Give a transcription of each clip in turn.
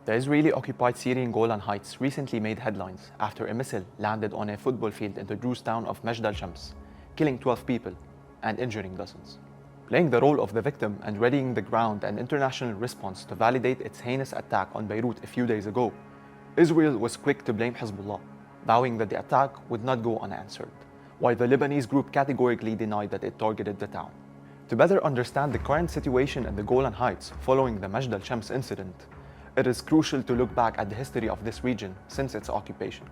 The Israeli-occupied Syrian Golan Heights recently made headlines after a missile landed on a football field in the Druze town of Majd al-Shams, killing 12 people and injuring dozens. Playing the role of the victim and readying the ground and international response to validate its heinous attack on Beirut a few days ago, Israel was quick to blame Hezbollah, vowing that the attack would not go unanswered, while the Lebanese group categorically denied that it targeted the town. To better understand the current situation in the Golan Heights following the Majd al-Shams incident, it is crucial to look back at the history of this region since its occupation.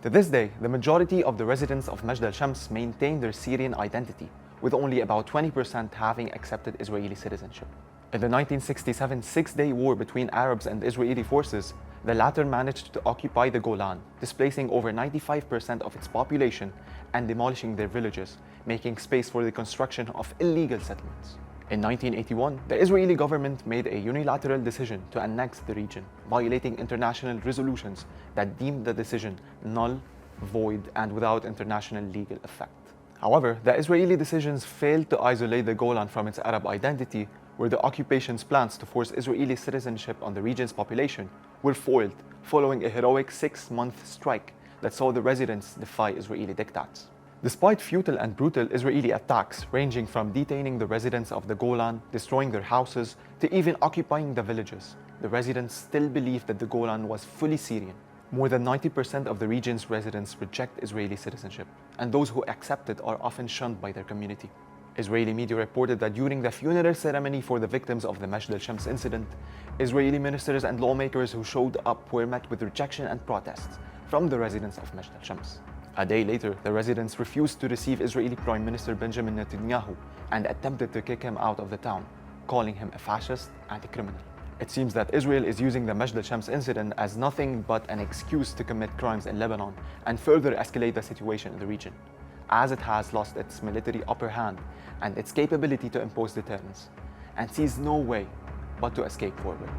To this day, the majority of the residents of Majd al-Shams maintain their Syrian identity, with only about 20% having accepted Israeli citizenship. In the 1967 Six-Day War between Arabs and Israeli forces, the latter managed to occupy the Golan, displacing over 95% of its population and demolishing their villages, making space for the construction of illegal settlements. In 1981, the Israeli government made a unilateral decision to annex the region, violating international resolutions that deemed the decision null, void, and without international legal effect. However, the Israeli decisions failed to isolate the Golan from its Arab identity, where the occupation's plans to force Israeli citizenship on the region's population were foiled following a heroic 6-month strike that saw the residents defy Israeli diktats. Despite futile and brutal Israeli attacks ranging from detaining the residents of the Golan, destroying their houses, to even occupying the villages, the residents still believed that the Golan was fully Syrian. More than 90% of the region's residents reject Israeli citizenship, and those who accept it are often shunned by their community. Israeli media reported that during the funeral ceremony for the victims of the Majd al-Shams incident, Israeli ministers and lawmakers who showed up were met with rejection and protests from the residents of Majd al-Shams. A day later, the residents refused to receive Israeli Prime Minister Benjamin Netanyahu and attempted to kick him out of the town, calling him a fascist and a criminal. It seems that Israel is using the Majd al-Shams incident as nothing but an excuse to commit crimes in Lebanon and further escalate the situation in the region, as it has lost its military upper hand and its capability to impose deterrence, and sees no way but to escape forward.